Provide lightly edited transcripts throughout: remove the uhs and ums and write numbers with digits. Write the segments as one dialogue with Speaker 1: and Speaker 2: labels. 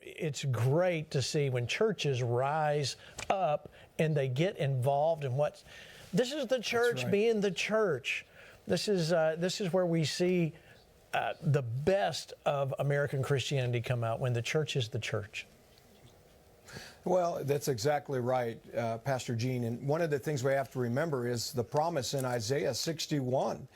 Speaker 1: it's great to see when churches rise up and they get involved in this is the church being the church. This is where we see the best of American Christianity come out, when the church is the church.
Speaker 2: Well, that's exactly right, Pastor Gene. And one of the things we have to remember is the promise in Isaiah 61,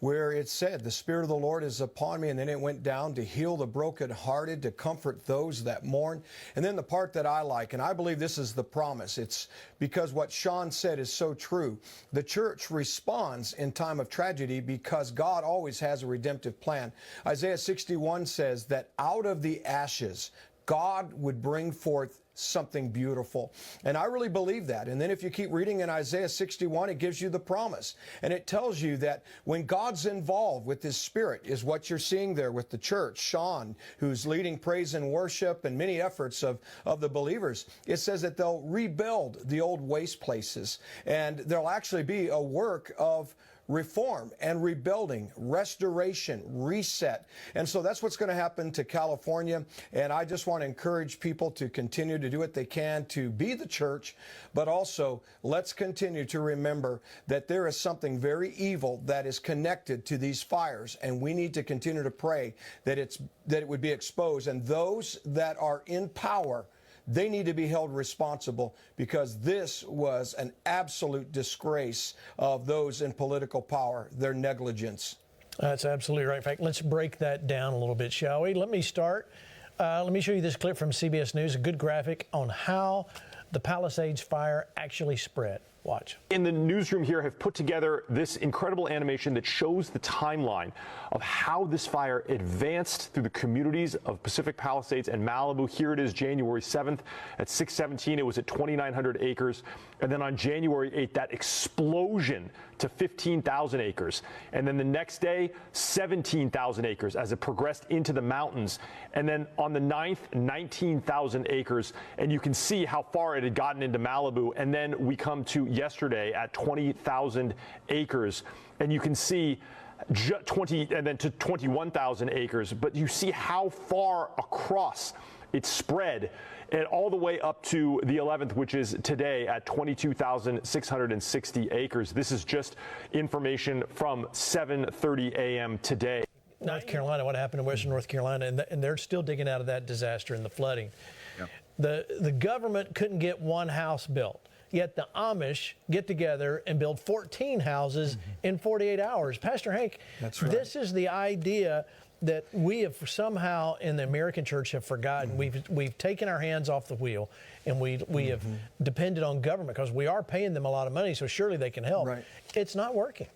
Speaker 2: where it said, the Spirit of the Lord is upon me, and then it went down to heal the brokenhearted, to comfort those that mourn. And then the part that I like, and I believe this is the promise, it's because what Sean said is so true. The church responds in time of tragedy because God always has a redemptive plan. Isaiah 61 says that out of the ashes, God would bring forth something beautiful. And I really believe that. And then if you keep reading in Isaiah 61, it gives you the promise. And it tells you that when God's involved with His Spirit, is what you're seeing there with the church. Sean, who's leading praise and worship and many efforts of the believers, it says that they'll rebuild the old waste places. And there'll actually be a work of reform and rebuilding, restoration, reset. And so that's what's going to happen to California. And I just want to encourage people to continue to do what they can to be the church, but also let's continue to remember that there is something very evil that is connected to these fires, and we need to continue to pray that it would be exposed. And those that are in power, they need to be held responsible, because this was an absolute disgrace of those in political power, their negligence.
Speaker 1: That's absolutely right. In fact, let's break that down a little bit, shall we? Let me start. Let me show you this clip from CBS News, a good graphic on how the Palisades fire actually spread. Watch.
Speaker 3: In the newsroom here have put together this incredible animation that shows the timeline of how this fire advanced through the communities of Pacific Palisades and Malibu. Here it is, January 7th at 6:17. It was at 2,900 acres. And then on January 8th, that explosion to 15,000 acres. And then the next day, 17,000 acres as it progressed into the mountains. And then on the 9th, 19,000 acres. And you can see how far it had gotten into Malibu. And then we come to yesterday at 20,000 acres, and you can see 20 and then to 21,000 acres, but you see how far across it spread, and all the way up to the 11th, which is today at 22,660 acres. This is just information from 7:30 a.m. today.
Speaker 1: North Carolina, what happened in Western North Carolina, and they're still digging out of that disaster and the flooding. Yep. The government couldn't get one house built. Yet the Amish get together and build 14 houses in 48 hours. Pastor Hank, that's right. This is the idea that we have somehow in the American church have forgotten. We've taken our hands off the wheel, and we have depended on government because we are paying them a lot of money, so surely they can help. Right. It's not working.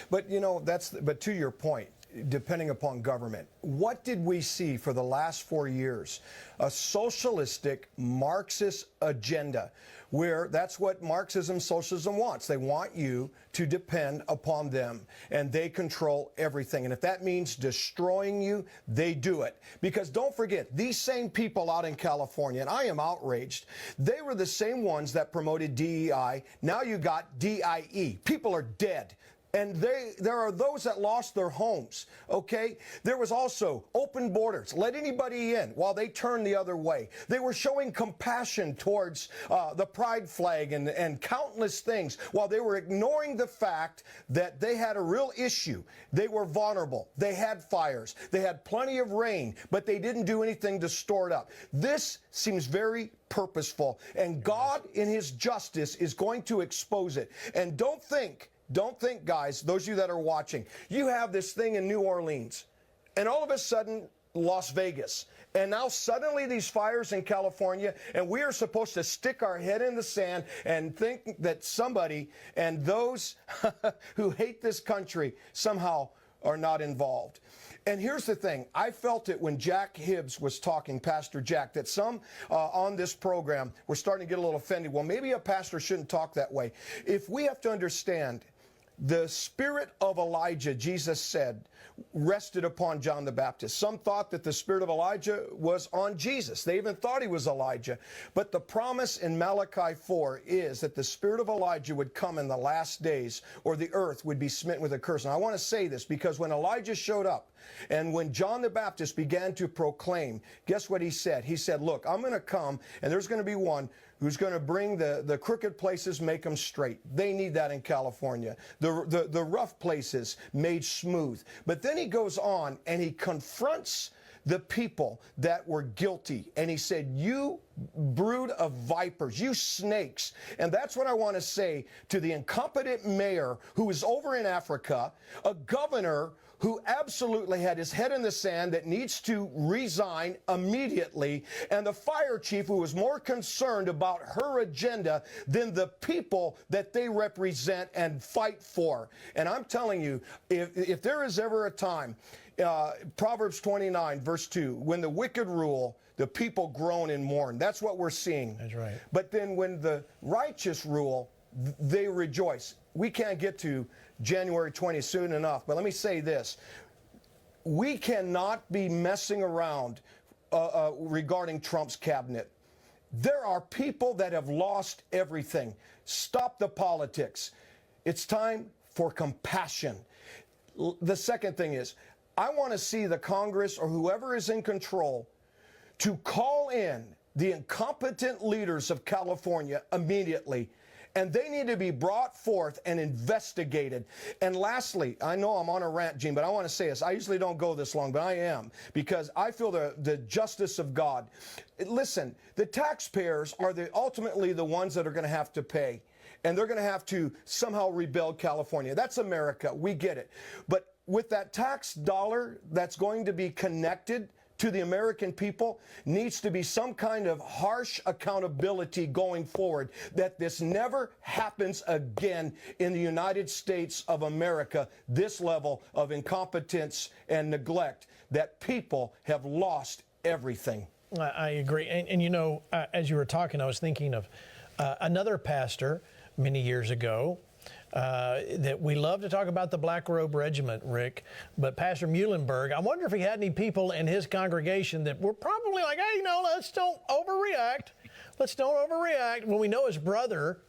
Speaker 2: But you know, but to your point, depending upon government, what did we see for the last 4 years? A socialistic Marxist agenda, where that's what Marxism, socialism wants. They want you to depend upon them, and they control everything. And if that means destroying you, they do it. Because don't forget, these same people out in California, and I am outraged, they were the same ones that promoted DEI. Now you got DIE. People are dead. And there are those that lost their homes, okay? There was also open borders. Let anybody in while they turned the other way. They were showing compassion towards the pride flag and countless things while they were ignoring the fact that they had a real issue. They were vulnerable. They had fires. They had plenty of rain, but they didn't do anything to store it up. This seems very purposeful, and God in His justice is going to expose it. And don't think, guys, those of you that are watching, you have this thing in New Orleans, and all of a sudden, Las Vegas. And now suddenly these fires in California, and we are supposed to stick our head in the sand and think that somebody and those who hate this country somehow are not involved. And here's the thing. I felt it when Jack Hibbs was talking, Pastor Jack, that some on this program were starting to get a little offended. Well, maybe a pastor shouldn't talk that way. If we have to understand, the spirit of Elijah, Jesus said, rested upon John the Baptist. Some thought that the spirit of Elijah was on Jesus. They even thought he was Elijah. But the promise in Malachi 4 is that the spirit of Elijah would come in the last days, or the earth would be smitten with a curse. And I want to say this because when Elijah showed up And when John the Baptist began to proclaim, guess what he said? He said, look, I'm going to come, and there's going to be one who's going to bring the crooked places, make them straight. They need that in California. The rough places made smooth. But then he goes on and he confronts the people that were guilty. And he said, you brood of vipers, you snakes. And that's what I want to say to the incompetent mayor who is over in Africa, a governor who absolutely had his head in the sand that needs to resign immediately, and the fire chief who was more concerned about her agenda than the people that they represent and fight for. And I'm telling you, if there is ever a time, Proverbs 29, verse 2, when the wicked rule, the people groan and mourn. That's what we're seeing.
Speaker 1: That's right.
Speaker 2: But then when the righteous rule, they rejoice. We can't get to January 20 soon enough, but let me say this. We cannot be messing around regarding Trump's cabinet. There are people that have lost everything. Stop the politics. It's time for compassion. The second thing is, I want to see the Congress or whoever is in control to call in the incompetent leaders of California immediately, and they need to be brought forth and investigated. And lastly, I know I'm on a rant, Gene, but I want to say this. I usually don't go this long, but I am, because I feel the justice of God. Listen, the taxpayers are ultimately the ones that are going to have to pay, and they're going to have to somehow rebuild California. That's America. We get it. But with that tax dollar that's going to be connected to the American people, needs to be some kind of harsh accountability going forward, that this never happens again in the United States of America, this level of incompetence and neglect, that people have lost everything.
Speaker 1: I agree. And you know, as you were talking, I was thinking of another pastor many years ago, that we love to talk about the Black Robe Regiment, Rick, but Pastor Muhlenberg, I wonder if he had any people in his congregation that were probably like, hey, let's don't overreact. Let's don't overreact. When we know his brother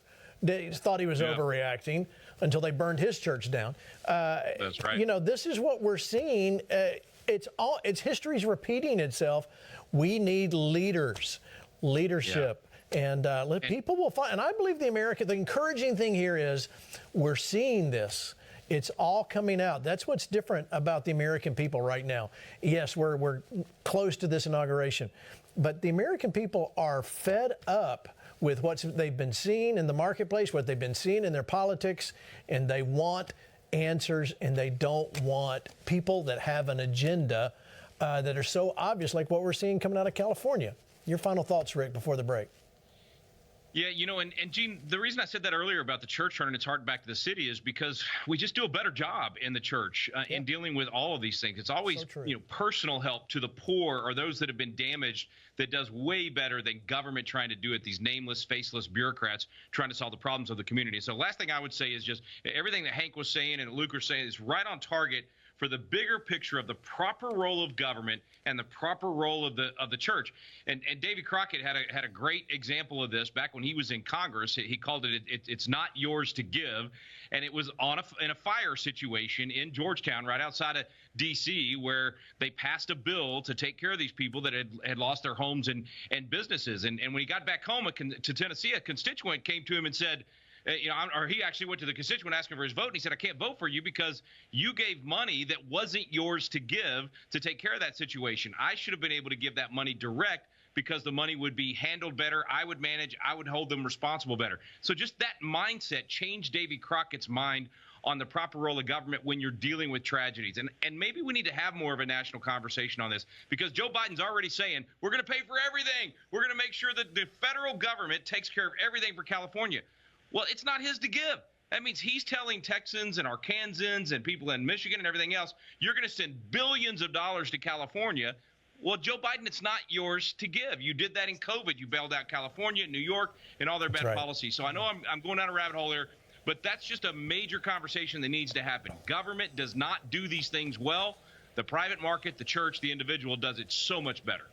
Speaker 1: thought he was overreacting until they burned his church down.
Speaker 4: That's right.
Speaker 1: You know, this is what we're seeing. It's history's repeating itself. We need leadership. Yeah. And people will find, and I believe the encouraging thing here is we're seeing this. It's all coming out. That's what's different about the American people right now. Yes, we're close to this inauguration, but the American people are fed up with what they've been seeing in the marketplace, what they've been seeing in their politics, and they want answers, and they don't want people that have an agenda that are so obvious, like what we're seeing coming out of California. Your final thoughts, Rick, before the break.
Speaker 4: Yeah, you know, and Gene, the reason I said that earlier about the church turning its heart back to the city is because we just do a better job in the church in dealing with all of these things. It's always, personal help to the poor or those that have been damaged that does way better than government trying to do it, these nameless, faceless bureaucrats trying to solve the problems of the community. So last thing I would say is just everything that Hank was saying and Luke was saying is right on target for the bigger picture of the proper role of government and the proper role of the church. And Davy Crockett had a great example of this back when he was in Congress. He called it's not yours to give. And it was in a fire situation in Georgetown, right outside of D.C., where they passed a bill to take care of these people that had lost their homes and businesses. And when he got back home to Tennessee, a constituent came to him and said, or he actually went to the constituent asking for his vote, and he said, I can't vote for you because you gave money that wasn't yours to give to take care of that situation. I should have been able to give that money direct because the money would be handled better. I would manage. I would hold them responsible better. So just that mindset changed Davy Crockett's mind on the proper role of government when you're dealing with tragedies. And maybe we need to have more of a national conversation on this, because Joe Biden's already saying, we're going to pay for everything. We're going to make sure that the federal government takes care of everything for California. Well, it's not his to give. That means he's telling Texans and Arkansans and people in Michigan and everything else, you're going to send billions of dollars to California. Well, Joe Biden, it's not yours to give. You did that in COVID. You bailed out California, New York, and all their bad policies. So I know I'm going down a rabbit hole here, but that's just a major conversation that needs to happen. Government does not do these things well. The private market, the church, the individual does it so much better.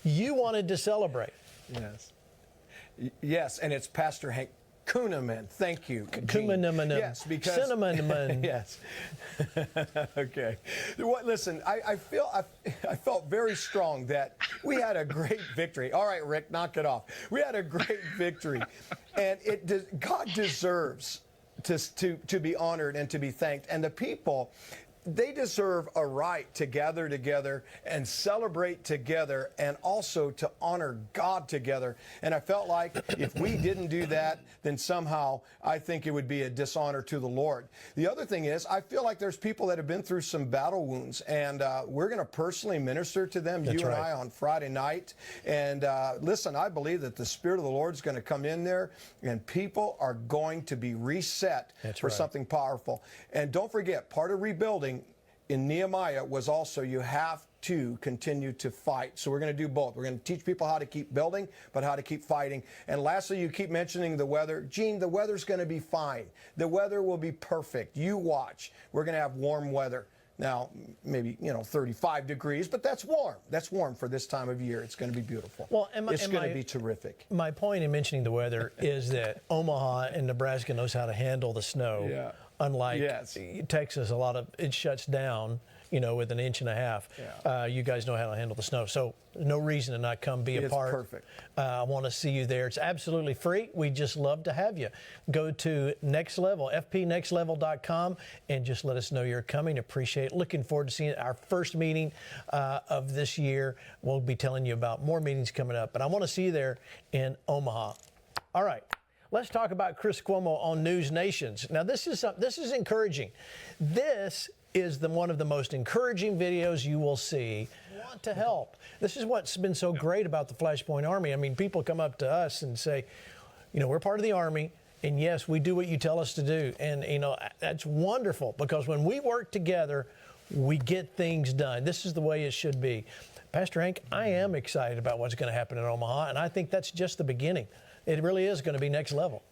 Speaker 1: You wanted to celebrate.
Speaker 2: Yes, and it's Pastor Hank Kunneman. Thank you.
Speaker 1: Kunneman.
Speaker 2: Yes, because
Speaker 1: Cinnamon.
Speaker 2: Yes. Okay. Listen, I felt very strong that we had a great victory. All right, Rick, knock it off. We had a great victory, and God deserves to be honored and to be thanked, and the people, they deserve a right to gather together and celebrate together and also to honor God together. And I felt like if we didn't do that, then somehow I think it would be a dishonor to the Lord. The other thing is, I feel like there's people that have been through some battle wounds, and we're going to personally minister to them, you and I, on Friday night. And listen, I believe that the Spirit of the Lord is going to come in there, and people are going to be reset for something powerful. And don't forget, part of rebuilding in Nehemiah was also you have to continue to fight. So we're going to do both. We're going to teach people how to keep building, but how to keep fighting. And lastly, you keep mentioning the weather. Gene, the weather's going to be fine. The weather will be perfect. You watch. We're going to have warm weather. Now, maybe, 35 degrees, but that's warm. That's warm for this time of year. It's going to be beautiful.
Speaker 1: Well,
Speaker 2: it's going to be terrific.
Speaker 1: My point in mentioning the weather is that Omaha and Nebraska knows how to handle the snow.
Speaker 2: Yeah.
Speaker 1: Unlike Texas, it shuts down, with an inch and a half.
Speaker 2: Yeah.
Speaker 1: You guys know how to handle the snow. So no reason to not come be a part.
Speaker 2: It's perfect.
Speaker 1: I want to see you there. It's absolutely free. We just love to have you. Go to Next Level, fpnextlevel.com, and just let us know you're coming. Appreciate it. Looking forward to seeing our first meeting of this year. We'll be telling you about more meetings coming up. But I want to see you there in Omaha. All right. Let's talk about Chris Cuomo on News Nations. Now, this is encouraging. This is one of the most encouraging videos you will see. Want to help. This is what's been so great about the Flashpoint Army. I mean, people come up to us and say, we're part of the Army, and yes, we do what you tell us to do. And, that's wonderful, because when we work together, we get things done. This is the way it should be. Pastor Hank, I am excited about what's going to happen in Omaha, and I think that's just the beginning. It really is going to be next level.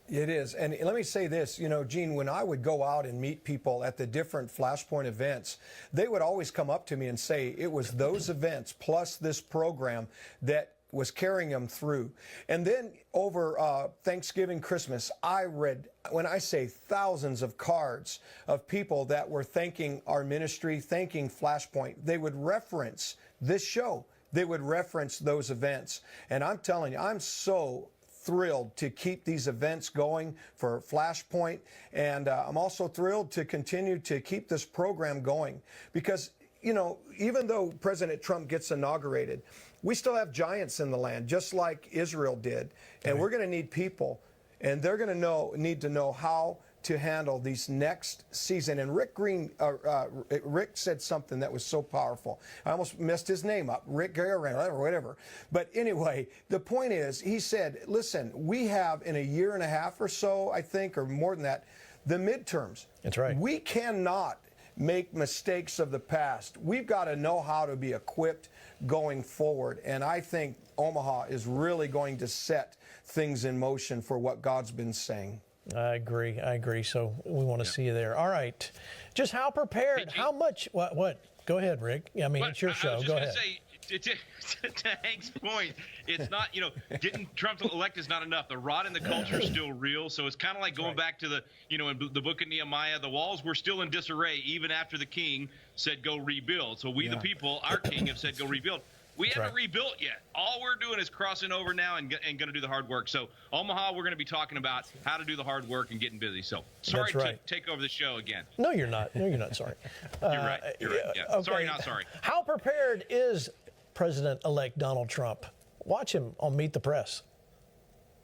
Speaker 2: It is. And let me say this, Gene, when I would go out and meet people at the different Flashpoint events, they would always come up to me and say it was those events plus this program that was carrying them through. And then over Thanksgiving, Christmas, I read, when I say thousands of cards of people that were thanking our ministry, thanking Flashpoint, they would reference this show. They would reference those events. And I'm telling you, I'm so thrilled to keep these events going for Flashpoint. And I'm also thrilled to continue to keep this program going because, even though President Trump gets inaugurated, we still have giants in the land, just like Israel did. And we're going to need people, and they're going to need to know how to handle these next season. And Rick said something that was so powerful. I almost messed his name up, Rick Guerrero or whatever. But anyway, the point is, he said, listen, we have in a year and a half or so, I think, or more than that, the midterms.
Speaker 1: That's right.
Speaker 2: We cannot make mistakes of the past. We've got to know how to be equipped going forward. And I think Omaha is really going to set things in motion for what God's been saying.
Speaker 1: I agree. So we want to see you there. All right. Just how prepared, how much, what? Go ahead, Rick. I mean, it's your show. Go ahead.
Speaker 4: To Hank's point, it's not, getting Trump elected is not enough. The rot in the culture is still real. So it's kind of like going back to in the book of Nehemiah, the walls were still in disarray even after the king said, go rebuild. So we, the people, our king, have said, go rebuild. We haven't rebuilt yet. All we're doing is crossing over now and going to do the hard work. So Omaha, we're going to be talking about how to do the hard work and getting busy. So sorry to take over the show again.
Speaker 1: No, you're not. No, you're not sorry.
Speaker 4: You're right. Yeah. Okay. Sorry, not sorry.
Speaker 1: How prepared is President-elect Donald Trump? Watch him on Meet the Press.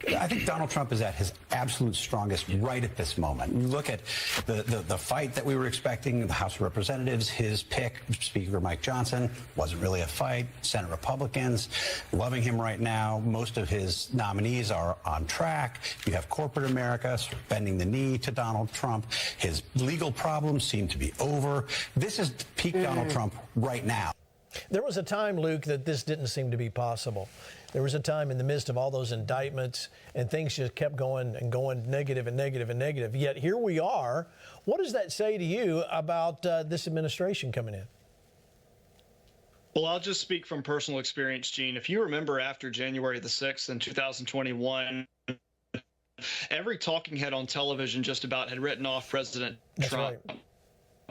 Speaker 5: I think Donald Trump is at his absolute strongest right at this moment. You look at the fight that we were expecting in the House of Representatives, his pick, Speaker Mike Johnson, wasn't really a fight. Senate Republicans loving him right now. Most of his nominees are on track. You have corporate America bending the knee to Donald Trump. His legal problems seem to be over. This is peak Donald Trump right now.
Speaker 1: There was a time, Luke, that this didn't seem to be possible. There was a time in the midst of all those indictments and things just kept going and going negative and negative and negative. Yet here we are. What does that say to you about this administration coming in?
Speaker 6: Well, I'll just speak from personal experience, Gene. If you remember after January the 6th in 2021, every talking head on television just about had written off President Trump.
Speaker 1: Right.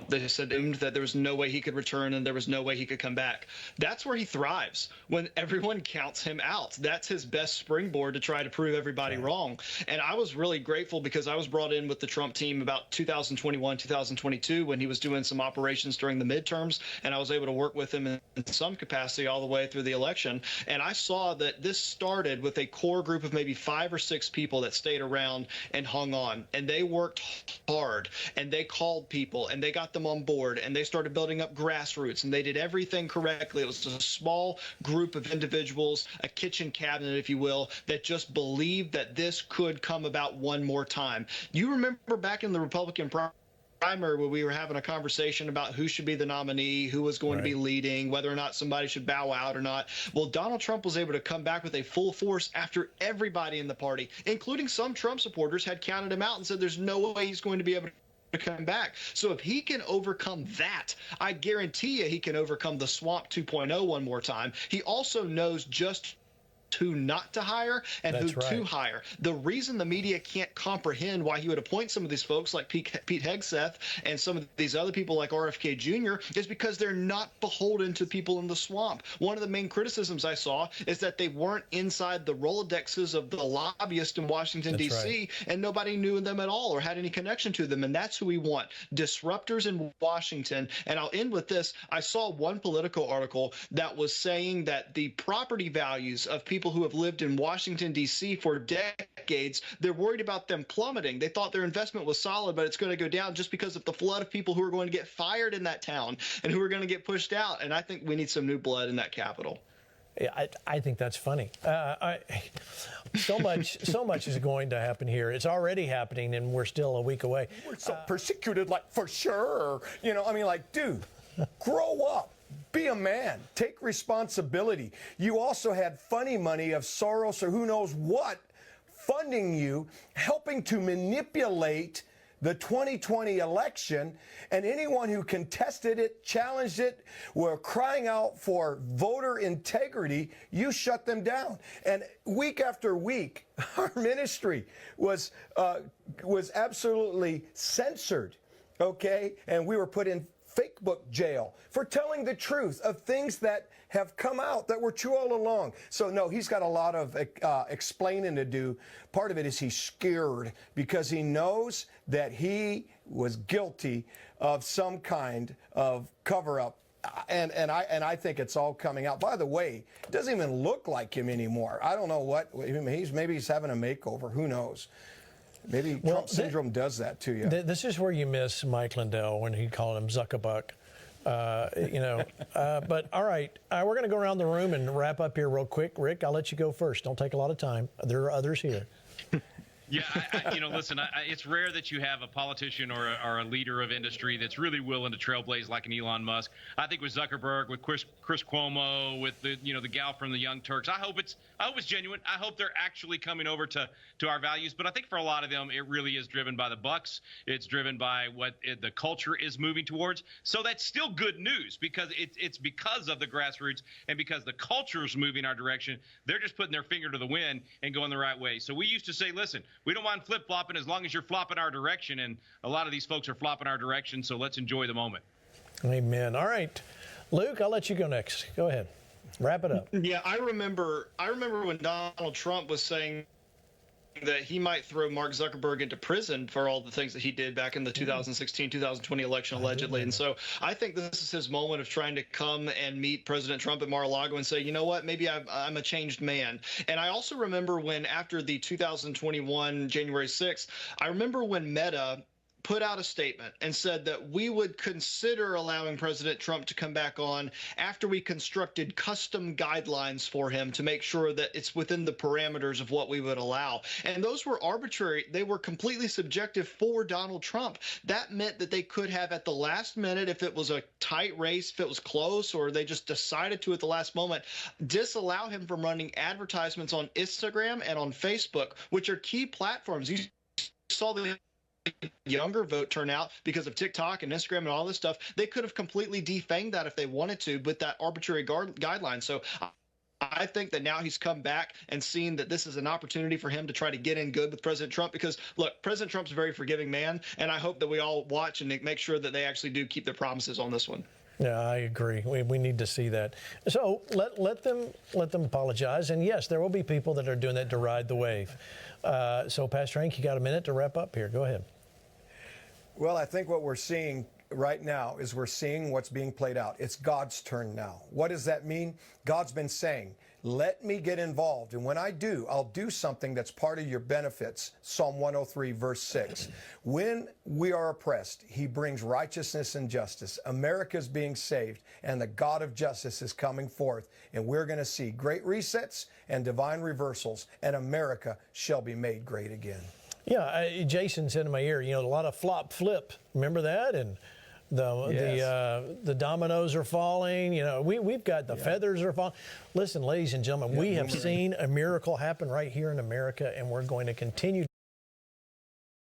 Speaker 6: They said that there was no way he could return and there was no way he could come back. That's where he thrives, when everyone counts him out. That's his best springboard to try to prove everybody wrong. And I was really grateful because I was brought in with the Trump team about 2021, 2022, when he was doing some operations during the midterms, and I was able to work with him in some capacity all the way through the election. And I saw that this started with a core group of maybe 5 or 6 people that stayed around and hung on, and they worked hard, and they called people, and they got them on board, and they started building up grassroots, and they did everything correctly. It was a small group of individuals, a kitchen cabinet, if you will, that just believed that this could come about one more time. You remember back in the Republican primary where we were having a conversation about who should be the nominee, who was going to be leading, whether or not somebody should bow out or not. Well, Donald Trump was able to come back with a full force after everybody in the party, including some Trump supporters, had counted him out and said there's no way he's going to be able to come back. So if he can overcome that, I guarantee you he can overcome the Swamp 2.0 one more time. He also knows just who not to hire and who to hire. The reason the media can't comprehend why he would appoint some of these folks like Pete Hegseth and some of these other people like RFK Jr. is because they're not beholden to people in the swamp. One of the main criticisms I saw is that they weren't inside the Rolodexes of the lobbyists in Washington, D.C., and nobody knew them at all or had any connection to them. And that's who we want, disruptors in Washington. And I'll end with this. I saw one Politico article that was saying that the property values of people who have lived in Washington, D.C. for decades, they're worried about them plummeting. They thought their investment was solid, but it's going to go down just because of the flood of people who are going to get fired in that town and who are going to get pushed out. And I think we need some new blood in that capital.
Speaker 1: Yeah, I think that's funny. So much is going to happen here. It's already happening, and we're still a week away.
Speaker 2: We're so persecuted, like, for sure. You know, I mean, like, dude, grow up. Be a man. Take responsibility. You also had funny money of Soros or who knows what funding you, helping to manipulate the 2020 election, and anyone who contested it, challenged it, were crying out for voter integrity, you shut them down. And week after week, our ministry was absolutely censored, okay? And we were put in fake book jail for telling the truth of things that have come out that were true all along. So no, he's got a lot of explaining to do. Part of it is he's scared because he knows that he was guilty of some kind of cover-up. And I think it's all coming out. By the way, it doesn't even look like him anymore. I don't know what, maybe he's having a makeover. Who knows? Maybe Trump syndrome does that to you.
Speaker 1: This is where you miss Mike Lindell when he called him Zuckerbuck. But all right, we're going to go around the room and wrap up here real quick. Rick, I'll let you go first. Don't take a lot of time. There are others here.
Speaker 4: Yeah, listen, it's rare that you have a politician or a leader of industry that's really willing to trailblaze like an Elon Musk. I think with Zuckerberg, with Chris Cuomo, with the gal from the Young Turks, I hope it's genuine. I hope they're actually coming over to our values. But I think for a lot of them, it really is driven by the bucks. It's driven by what the culture is moving towards. So that's still good news because it's because of the grassroots and because the culture is moving our direction. They're just putting their finger to the wind and going the right way. So we used to say, listen, we don't mind flip-flopping as long as you're flopping our direction, and a lot of these folks are flopping our direction, so let's enjoy the moment.
Speaker 1: Amen. All right. Luke, I'll let you go next. Go ahead. Wrap it up.
Speaker 6: Yeah, I remember when Donald Trump was saying that he might throw Mark Zuckerberg into prison for all the things that he did back in the 2016-2020 election, allegedly. And so I think this is his moment of trying to come and meet President Trump at Mar-a-Lago and say, you know what, maybe I'm a changed man. And I also remember when after the 2021 January 6th, I remember when Meta put out a statement and said that we would consider allowing President Trump to come back on after we constructed custom guidelines for him to make sure that it's within the parameters of what we would allow. And those were arbitrary. They were completely subjective for Donald Trump. That meant that they could have at the last minute, if it was a tight race, if it was close, or they just decided to at the last moment, disallow him from running advertisements on Instagram and on Facebook, which are key platforms. You saw the younger vote turnout because of TikTok and Instagram and all this stuff. They could have completely defanged that if they wanted to with that arbitrary guideline. So I think that now he's come back and seen that this is an opportunity for him to try to get in good with President Trump, because look, President Trump's a very forgiving man, and I hope that we all watch and make sure that they actually do keep their promises on this one.
Speaker 1: Yeah, I agree. We need to see that. So let them apologize. And yes, there will be people that are doing that to ride the wave. So Pastor Hank, you got a minute to wrap up here. Go ahead.
Speaker 2: Well, I think what we're seeing right now is we're seeing what's being played out. It's God's turn now. What does that mean? God's been saying, let me get involved. And when I do, I'll do something that's part of your benefits. Psalm 103, verse 6. When we are oppressed, he brings righteousness and justice. America's being saved, and the God of justice is coming forth. And we're going to see great resets and divine reversals, and America shall be made great again.
Speaker 1: Yeah, Jason said in my ear, a lot of flop flip. Remember that? And the dominoes are falling. We've got the feathers are falling. Listen, ladies and gentlemen, we have seen a miracle happen right here in America, and we're going to continue.